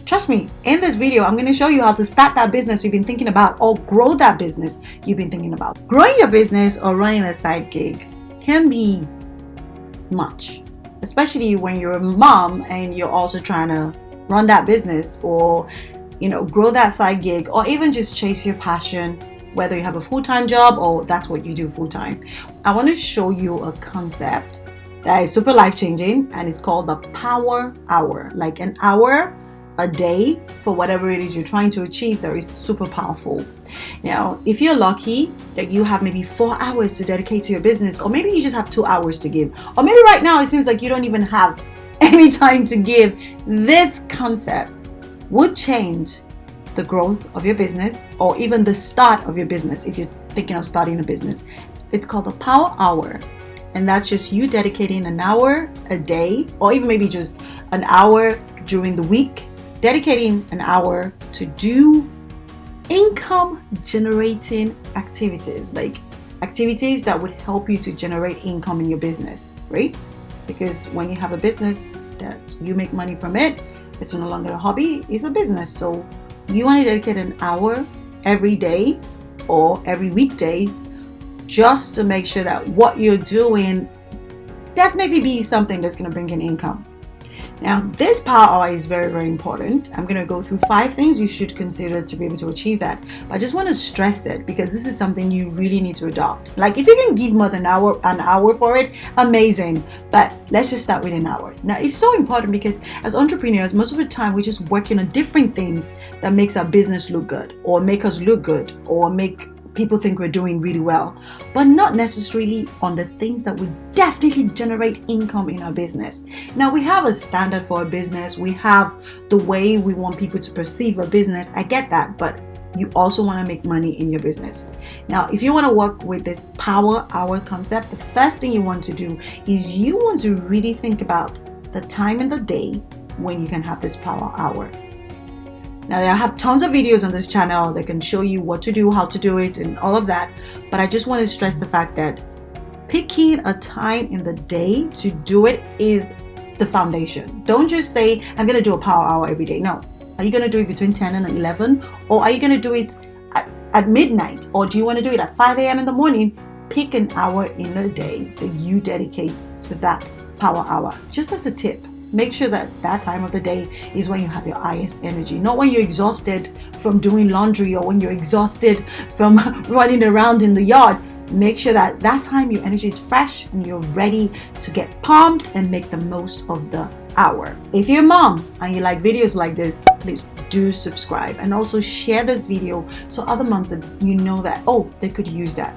Trust me, in this video, I'm going to show you how to start that business you've been thinking about or grow that business you've been thinking about. Growing your business or running a side gig can be much, especially when you're a mom and you're also trying to run that business or, grow that side gig or even just chase your passion, whether you have a full-time job or that's what you do full-time. I want to show you a concept that is super life-changing, and it's called the power hour. Like an hour a day for whatever it is you're trying to achieve that is super powerful. Now, if you're lucky that you have maybe 4 hours to dedicate to your business, or maybe you just have 2 hours to give, or maybe right now it seems like you don't even have any time to give, this concept would change the growth of your business or even the start of your business if you're thinking of starting a business. It's called the power hour. And that's just you dedicating an hour a day, or even maybe just an hour during the week, dedicating an hour to do income generating activities, like activities that would help you to generate income in your business, right? Because when you have a business that you make money from it, it's no longer a hobby, it's a business. So you want to dedicate an hour every day or every weekdays just to make sure that what you're doing definitely be something that's going to bring in income. Now, this power hour is very, very important. I'm going to go through 5 things you should consider to be able to achieve that. But I just want to stress it because this is something you really need to adopt. Like if you can give more than an hour for it, amazing. But let's just start with an hour. Now, it's so important because as entrepreneurs, most of the time we're just working on different things that makes our business look good or make us look good or make people think we're doing really well, but not necessarily on the things that would definitely generate income in our business. Now, we have a standard for a business. We have the way we want people to perceive a business. I get that, but you also want to make money in your business. Now, if you want to work with this power hour concept, the first thing you want to do is you want to really think about the time in the day when you can have this power hour. Now, I have tons of videos on this channel that can show you what to do, how to do it, and all of that. But I just want to stress the fact that picking a time in the day to do it is the foundation. Don't just say, I'm going to do a power hour every day. No. Are you going to do it between 10 and 11? Or are you going to do it at midnight? Or do you want to do it at 5 a.m. in the morning? Pick an hour in a day that you dedicate to that power hour. Just as a tip. Make sure that that time of the day is when you have your highest energy, not when you're exhausted from doing laundry or when you're exhausted from running around in the yard. Make sure that that time your energy is fresh and you're ready to get pumped and make the most of the hour. If you're a mom and you like videos like this, please do subscribe and also share this video so other moms that you know that, they could use that.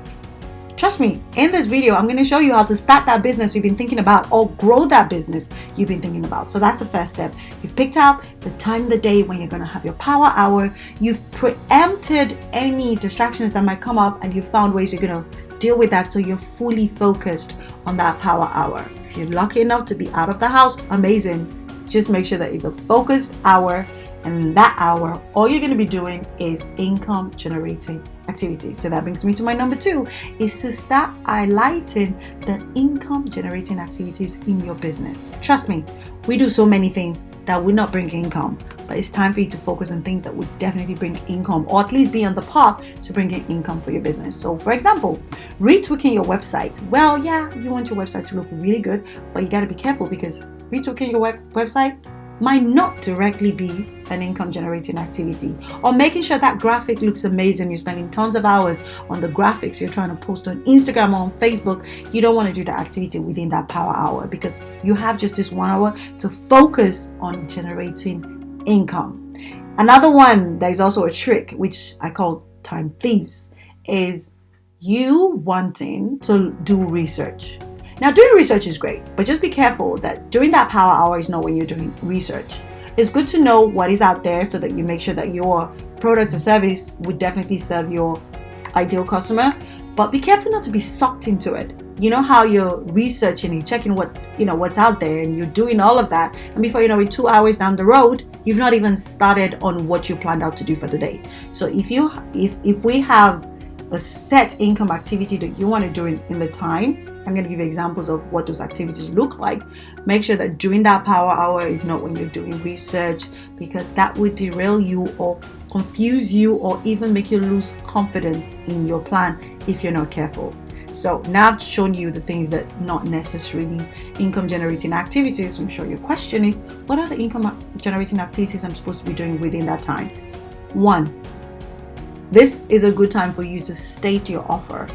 Trust me, in this video, I'm going to show you how to start that business you've been thinking about or grow that business you've been thinking about. So that's the first step. You've picked out the time of the day when you're going to have your power hour. You've preempted any distractions that might come up and you've found ways you're going to deal with that so you're fully focused on that power hour. If you're lucky enough to be out of the house, amazing. Just make sure that it's a focused hour. And in that hour, all you're going to be doing is income generating activities. So that brings me to my number 2, is to start highlighting the income generating activities in your business. Trust me, we do so many things that would not bring income, but it's time for you to focus on things that would definitely bring income, or at least be on the path to bringing income for your business. So for example, retweaking your website. Well, yeah, you want your website to look really good, but you got to be careful because retweaking your website might not directly be an income generating activity, or making sure that graphic looks amazing. You're spending tons of hours on the graphics you're trying to post on Instagram or on Facebook. You don't want to do that activity within that power hour because you have just this 1 hour to focus on generating income. Another one that is also a trick, which I call time thieves, is you wanting to do research. Now, doing research is great, but just be careful that during that power hour is not when you're doing research. It's good to know what is out there so that you make sure that your product or service would definitely serve your ideal customer, but be careful not to be sucked into it. You know how you're researching, you're checking what's out there, and you're doing all of that, and before you know it, 2 hours down the road, you've not even started on what you planned out to do for the day. So if we have a set income activity that you want to do in the time, I'm going to give you examples of what those activities look like. Make sure that during that power hour is not when you're doing research, because that would derail you or confuse you or even make you lose confidence in your plan if you're not careful. So now I've shown you the things that not necessarily income generating activities. I'm sure your question is, what are the income generating activities I'm supposed to be doing within that time? 1, this is a good time for you to state your offer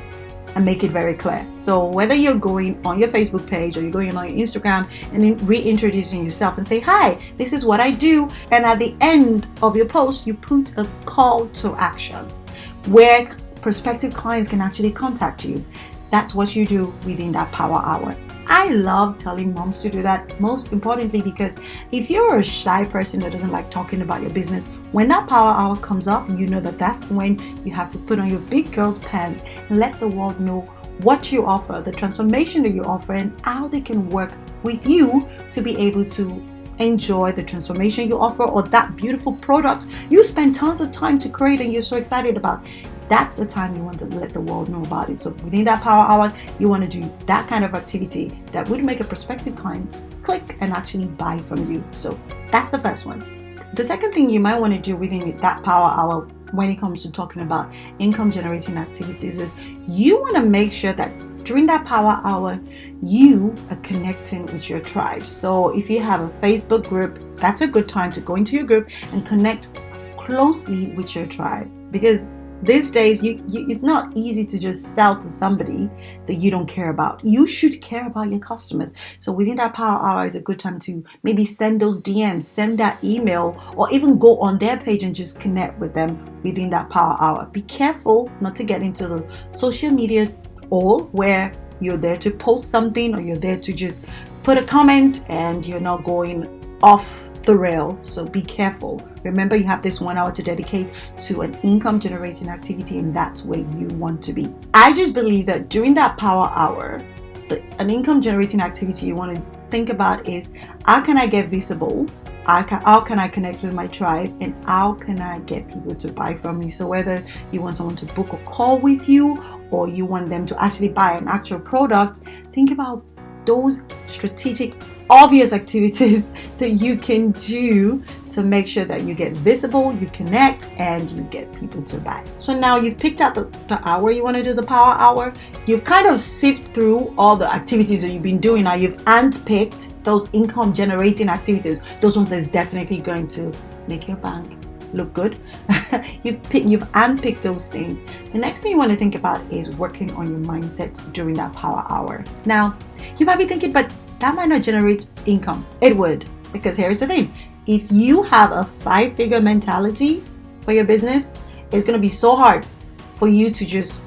and make it very clear. So whether you're going on your Facebook page or you're going on your Instagram and reintroducing yourself and say, hi, this is what I do. And at the end of your post, you put a call to action where prospective clients can actually contact you. That's what you do within that power hour. I love telling moms to do that, most importantly, because if you're a shy person that doesn't like talking about your business, when that power hour comes up, you know that that's when you have to put on your big girl's pants and let the world know what you offer, the transformation that you offer, and how they can work with you to be able to enjoy the transformation you offer or that beautiful product you spend tons of time to create and you're so excited about. That's the time you want to let the world know about it. So within that power hour, you want to do that kind of activity that would make a prospective client click and actually buy from you. So that's the first one. The second thing you might want to do within that power hour when it comes to talking about income generating activities is you want to make sure that during that power hour, you are connecting with your tribe. So if you have a Facebook group, that's a good time to go into your group and connect closely with your tribe, because these days, it's not easy to just sell to somebody that you don't care about. You should care about your customers. So within that power hour is a good time to maybe send those DMs, send that email, or even go on their page and just connect with them within that power hour. Be careful not to get into the social media all where you're there to post something or you're there to just put a comment and you're not going off the rail. So be careful. Remember, you have this 1 hour to dedicate to an income generating activity, and that's where you want to be. I just believe that during that power hour, an income generating activity you want to think about is, how can I get visible? How can I connect with my tribe? And how can I get people to buy from me? So whether you want someone to book a call with you or you want them to actually buy an actual product, think about those strategic, obvious activities that you can do to make sure that you get visible, you connect, and you get people to buy. So now you've picked out the hour you want to do the power hour. You've kind of sifted through all the activities that you've been doing. Now you've handpicked those income generating activities, those ones that's definitely going to make your bank look good. You've handpicked those things. The next thing you want to think about is working on your mindset during that power hour. Now, you might be thinking, but that might not generate income. It would, because here's the thing. If you have a 5-figure mentality for your business, it's going to be so hard for you to just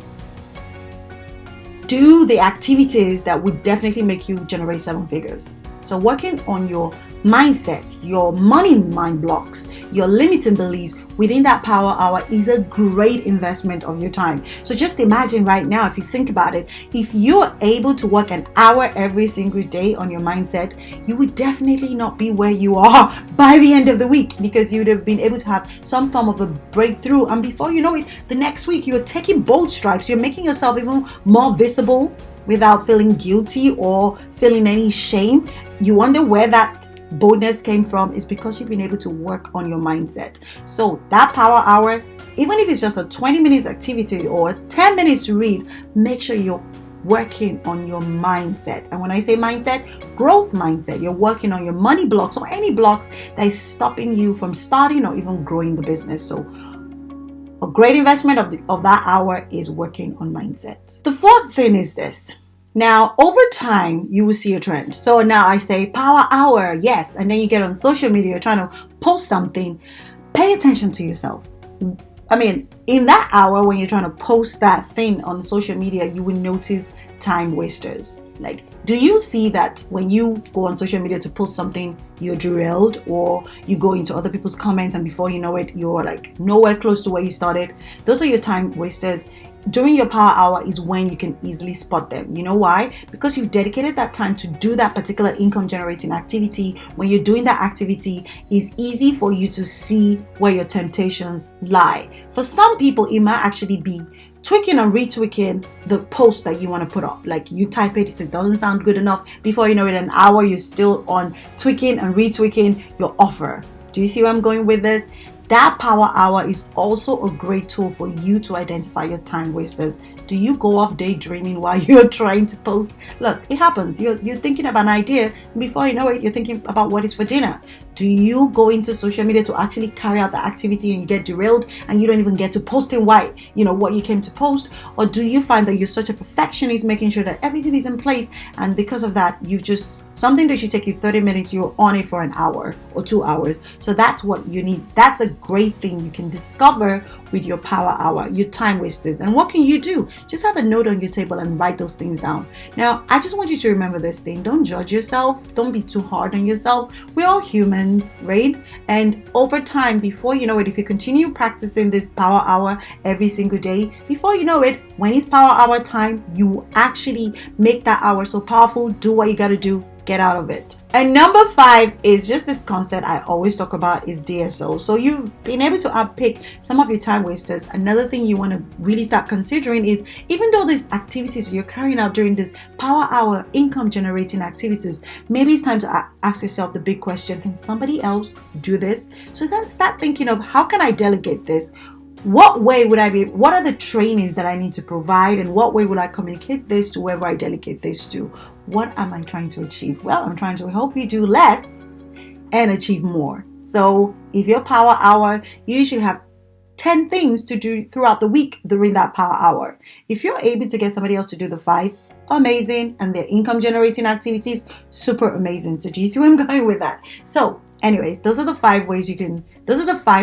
do the activities that would definitely make you generate 7 figures. So working on your mindset, your money mind blocks, your limiting beliefs within that power hour is a great investment of your time. So just imagine right now, if you think about it, if you're able to work an hour every single day on your mindset, you would definitely not be where you are by the end of the week, because you would have been able to have some form of a breakthrough. And before you know it, the next week you're taking bold strides. You're making yourself even more visible without feeling guilty or feeling any shame. You wonder where that boldness came from. Is because you've been able to work on your mindset. So that power hour, even if it's just a 20 minutes activity or 10 minutes read, make sure you're working on your mindset. And when I say mindset, growth mindset. You're working on your money blocks or any blocks that is stopping you from starting or even growing the business. So a great investment of that hour is working on mindset. The fourth thing is this. Now, over time, you will see a trend. So now I say power hour, yes. And then you get on social media, you're trying to post something. Pay attention to yourself. I mean, in that hour, when you're trying to post that thing on social media, you will notice time wasters. Like, do you see that when you go on social media to post something, you're derailed, or you go into other people's comments and before you know it, you're like nowhere close to where you started? Those are your time wasters. During your power hour is when you can easily spot them. You know why? Because you've dedicated that time to do that particular income generating activity. When you're doing that activity, it's easy for you to see where your temptations lie. For some people, it might actually be tweaking and retweaking the post that you want to put up. Like you type it, it doesn't sound good enough. Before you know it, an hour, you're still on tweaking and retweaking your offer. Do you see where I'm going with this? That power hour is also a great tool for you to identify your time wasters. Do you go off daydreaming while you're trying to post? Look, it happens. You're thinking of an idea, and before you know it, you're thinking about what is for dinner. Do you go into social media to actually carry out the activity and you get derailed and you don't even get to posting what you came to post? Or do you find that you're such a perfectionist, making sure that everything is in place, and because of that, you just something that should take you 30 minutes, you're on it for an hour or 2 hours. So that's what you need. That's a great thing you can discover with your power hour, your time wasters. And what can you do? Just have a note on your table and write those things down. Now, I just want you to remember this thing. Don't judge yourself. Don't be too hard on yourself. We're all humans, right? And over time, before you know it, if you continue practicing this power hour every single day, before you know it, when it's power hour time, you actually make that hour so powerful. Do what you got to do. Get out of it. And number 5 is just this concept I always talk about is DSO. So you've been able to unpick some of your time wasters. Another thing you want to really start considering is, even though these activities you're carrying out during this power hour income generating activities, maybe it's time to ask yourself the big question: can somebody else do this? So then start thinking of, how can I delegate this? What way would I be? What are the trainings that I need to provide, and what way will I communicate this to whoever I delegate this to? What am I trying to achieve? Well, I'm trying to help you do less and achieve more. So if your power hour, you should have 10 things to do throughout the week during that power hour. If you're able to get somebody else to do the 5, amazing. And their income generating activities, super amazing. So do you see where I'm going with that? So anyways, those are the 5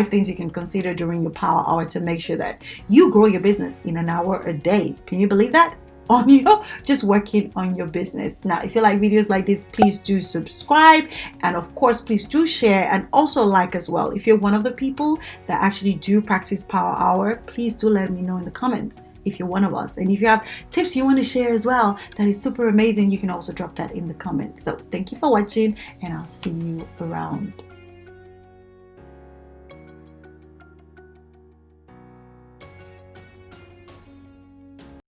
things you can consider during your power hour to make sure that you grow your business in an hour a day. Can you believe that? On your just working on your business. Now, if you like videos like this, please do subscribe, and of course please do share, and also like as well. If you're one of the people that actually do practice power hour, please do let me know in the comments if you're one of us. And if you have tips you want to share as well, that is super amazing, you can also drop that in the comments. So thank you for watching, and I'll see you around.